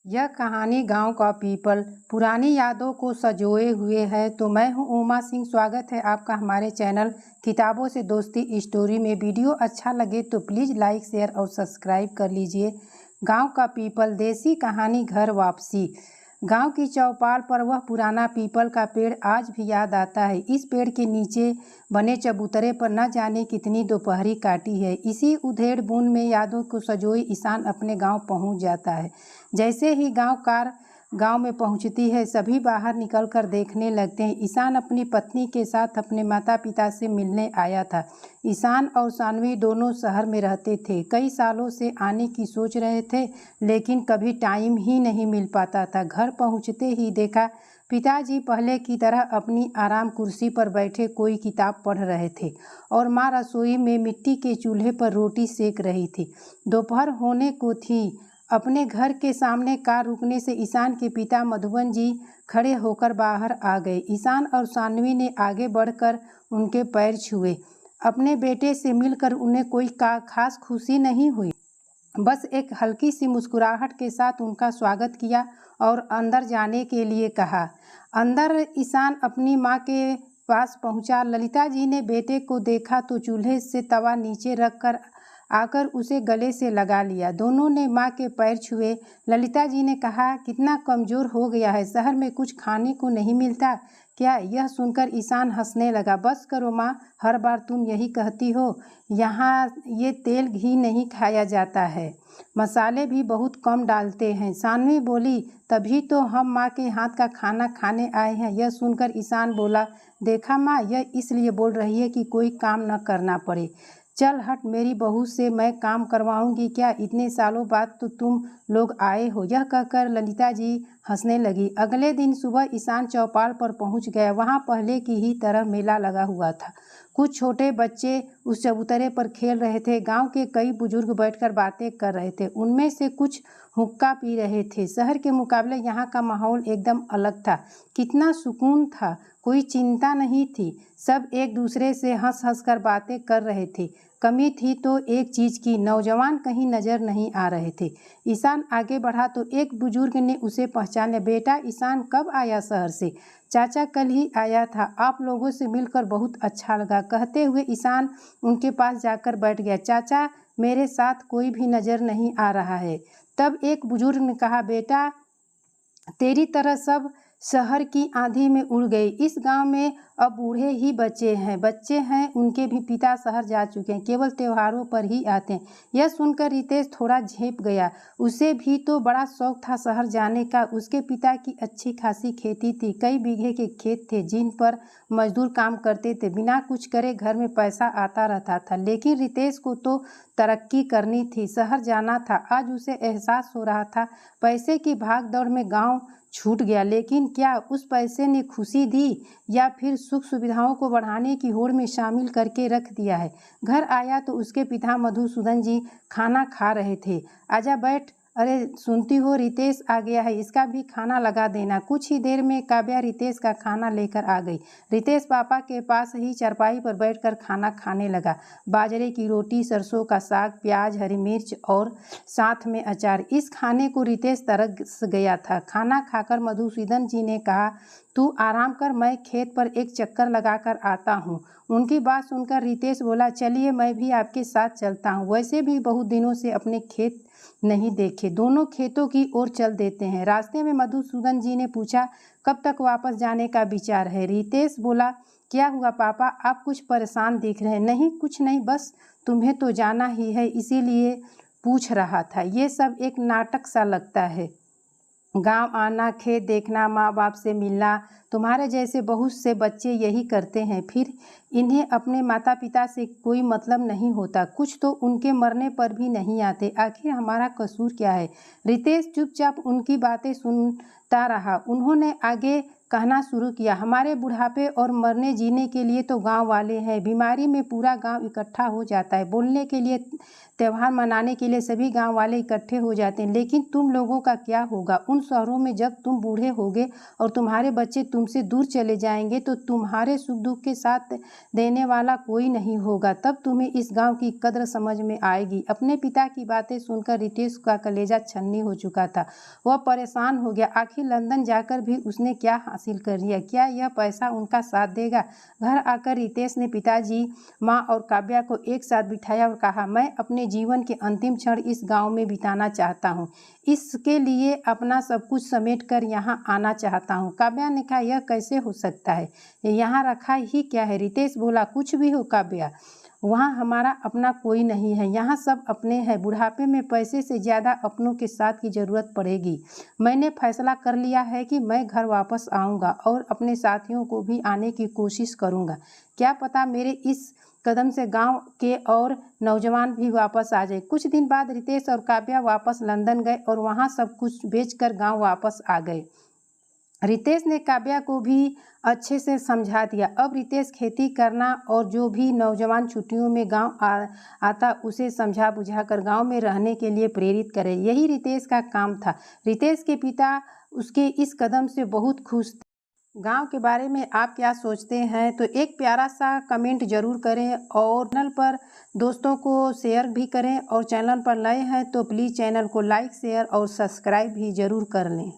यह कहानी गांव का पीपल पुरानी यादों को संजोए हुए है। तो मैं हूं उमा सिंह। स्वागत है आपका हमारे चैनल किताबों से दोस्ती स्टोरी में। वीडियो अच्छा लगे तो प्लीज़ लाइक शेयर और सब्सक्राइब कर लीजिए। गांव का पीपल देसी कहानी घर वापसी। गांव की चौपाल पर वह पुराना पीपल का पेड़ आज भी याद आता है। इस पेड़ के नीचे बने चबूतरे पर न जाने कितनी दोपहरी काटी है। इसी उधेड़ बुन में यादों को संजोए ईशान अपने गांव पहुंच जाता है। जैसे ही गांव में पहुंचती है, सभी बाहर निकलकर देखने लगते हैं। ईशान अपनी पत्नी के साथ अपने माता पिता से मिलने आया था। ईशान और सानवी दोनों शहर में रहते थे। कई सालों से आने की सोच रहे थे, लेकिन कभी टाइम ही नहीं मिल पाता था। घर पहुंचते ही देखा पिताजी पहले की तरह अपनी आराम कुर्सी पर बैठे कोई किताब पढ़ रहे थे और माँ रसोई में मिट्टी के चूल्हे पर रोटी सेक रही थी। दोपहर होने को थी। अपने घर के सामने कार रुकने से ईशान के पिता मधुबन जी खड़े होकर बाहर आ गए। ईशान और सानवी ने आगे बढ़कर उनके पैर छुए। अपने बेटे से मिलकर उन्हें कोई खास खुशी नहीं हुई, बस एक हल्की सी मुस्कुराहट के साथ उनका स्वागत किया और अंदर जाने के लिए कहा। अंदर ईशान अपनी माँ के पास पहुँचा। ललिता जी ने बेटे को देखा तो चूल्हे से तवा नीचे रखकर आकर उसे गले से लगा लिया। दोनों ने माँ के पैर छुए। ललिता जी ने कहा, कितना कमज़ोर हो गया है, शहर में कुछ खाने को नहीं मिलता क्या? यह सुनकर ईशान हंसने लगा। बस करो माँ, हर बार तुम यही कहती हो। यहाँ ये तेल घी नहीं खाया जाता है, मसाले भी बहुत कम डालते हैं। सानवी बोली, तभी तो हम माँ के हाथ का खाना खाने आए हैं। यह सुनकर ईशान बोला, देखा माँ, यह इसलिए बोल रही है कि कोई काम न करना पड़े। चल हट, मेरी बहू से मैं काम करवाऊंगी क्या? इतने सालों बाद तो तुम लोग आए हो। यह कहकर ललिता जी हंसने लगी। अगले दिन सुबह ईशान चौपाल पर पहुंच गया। वहां पहले की ही तरह मेला लगा हुआ था। कुछ छोटे बच्चे उस चबूतरे पर खेल रहे थे। गांव के कई बुजुर्ग बैठकर बातें कर रहे थे। उनमें से कुछ हुक्का पी रहे थे। शहर के मुकाबले यहाँ का माहौल एकदम अलग था। कितना सुकून था, कोई चिंता नहीं थी। सब एक दूसरे से हंस हंस कर बातें कर रहे थे। कमी थी तो एक चीज़ की, नौजवान कहीं नज़र नहीं आ रहे थे। ईशान आगे बढ़ा तो एक बुजुर्ग ने उसे पहचान लिया। बेटा ईशान, कब आया शहर से? चाचा कल ही आया था, आप लोगों से मिलकर बहुत अच्छा लगा, कहते हुए ईशान उनके पास जाकर बैठ गया। चाचा, मेरे साथ कोई भी नज़र नहीं आ रहा है। तब एक बुजुर्ग ने कहा, बेटा तेरी तरह सब शहर की आंधी में उड़ गए। इस गांव में अब बूढ़े ही बच्चे हैं, उनके भी पिता शहर जा चुके हैं, केवल त्योहारों पर ही आते हैं। यह सुनकर रितेश थोड़ा झेप गया। उसे भी तो बड़ा शौक था शहर जाने का। उसके पिता की अच्छी खासी खेती थी, कई बीघे के खेत थे जिन पर मजदूर काम करते थे। बिना कुछ करे घर में पैसा आता रहता था। लेकिन रितेश को तो तरक्की करनी थी, शहर जाना था। आज उसे एहसास हो रहा था पैसे की भाग दौड़ में गाँव छूट गया। लेकिन क्या उस पैसे ने खुशी दी या फिर सुख सुविधाओं को बढ़ाने की होड़ में शामिल करके रख दिया है? घर आया तो उसके पिता मधुसूदन जी खाना खा रहे थे। आजा बैठ, अरे सुनती हो, रितेश आ गया है, इसका भी खाना लगा देना। कुछ ही देर में काव्या रितेश का खाना लेकर आ गई। रितेश पापा के पास ही चारपाई पर बैठकर खाना खाने लगा। बाजरे की रोटी, सरसों का साग, प्याज, हरी मिर्च और साथ में अचार। इस खाने को रितेश तरस गया था। खाना खाकर मधुसूदन जी ने कहा, तू आराम कर, मैं खेत पर एक चक्कर लगाकर आता हूँ। उनकी बात सुनकर रितेश बोला, चलिए मैं भी आपके साथ चलता हूँ। वैसे भी बहुत दिनों से अपने खेत नहीं देखे। दोनों खेतों की ओर चल देते हैं। रास्ते में मधुसूदन जी ने पूछा, कब तक वापस जाने का विचार है? रितेश बोला, क्या हुआ पापा, आप कुछ परेशान दिख रहे हैं। नहीं कुछ नहीं, बस तुम्हें तो जाना ही है, इसीलिए पूछ रहा था। ये सब एक नाटक सा लगता है। गांव आना, खेत देखना, माँ बाप से मिलना, तुम्हारे जैसे बहुत से बच्चे यही करते हैं। फिर इन्हें अपने माता पिता से कोई मतलब नहीं होता। कुछ तो उनके मरने पर भी नहीं आते। आखिर हमारा कसूर क्या है? रितेश चुपचाप उनकी बातें सुनता रहा। उन्होंने आगे कहना शुरू किया, हमारे बुढ़ापे और मरने जीने के लिए तो गांव वाले हैं, बीमारी में पूरा गांव इकट्ठा हो जाता है, बोलने के लिए, त्यौहार मनाने के लिए सभी गांव वाले इकट्ठे हो जाते हैं, लेकिन तुम लोगों का क्या होगा? उन शहरों में जब तुम बूढ़े होगे और तुम्हारे बच्चे तुमसे दूर चले जाएंगे तो तुम्हारे सुख दुख के साथ देने वाला कोई नहीं होगा, तब तुम्हें इस गांव की कद्र समझ में आएगी। अपने पिता की बातें सुनकर रितेश का कलेजा छन्नी हो चुका था। वह परेशान हो गया, आखिर लंदन जाकर भी उसने क्या हासिल कर लिया? क्या यह पैसा उनका साथ देगा? घर आकर रितेश ने पिताजी, माँ और काव्या को एक साथ बिठाया और कहा, मैं अपने जीवन के अंतिम क्षण इस गांव में बिताना चाहता हूँ, इसके लिए अपना सब कुछ समेट कर यहाँ आना चाहता हूँ। काव्या ने कहा, यह कैसे हो सकता है? यहाँ रखा ही क्या है? रितेश बोला, कुछ भी हो काव्या, वहाँ हमारा अपना कोई नहीं है, यहाँ सब अपने हैं। बुढ़ापे में पैसे से ज़्यादा अपनों के साथ की ज़रूरत पड़ेगी। मैंने फैसला कर लिया है कि मैं घर वापस आऊँगा और अपने साथियों को भी आने की कोशिश करूँगा। क्या पता मेरे इस कदम से गांव के और नौजवान भी वापस आ जाए। कुछ दिन बाद रितेश और काव्या वापस लंदन गए और वहाँ सब कुछ बेचकर गांव वापस आ गए। रितेश ने काव्या को भी अच्छे से समझा दिया। अब रितेश खेती करना और जो भी नौजवान छुट्टियों में गांव आता उसे समझा बुझाकर गांव में रहने के लिए प्रेरित करे, यही रितेश का काम था। रितेश के पिता उसके इस कदम से बहुत खुश थे। गांव के बारे में आप क्या सोचते हैं? तो एक प्यारा सा कमेंट जरूर करें और चैनल पर दोस्तों को शेयर भी करें, और चैनल पर नए हैं तो प्लीज़ चैनल को लाइक शेयर और सब्सक्राइब भी ज़रूर कर लें।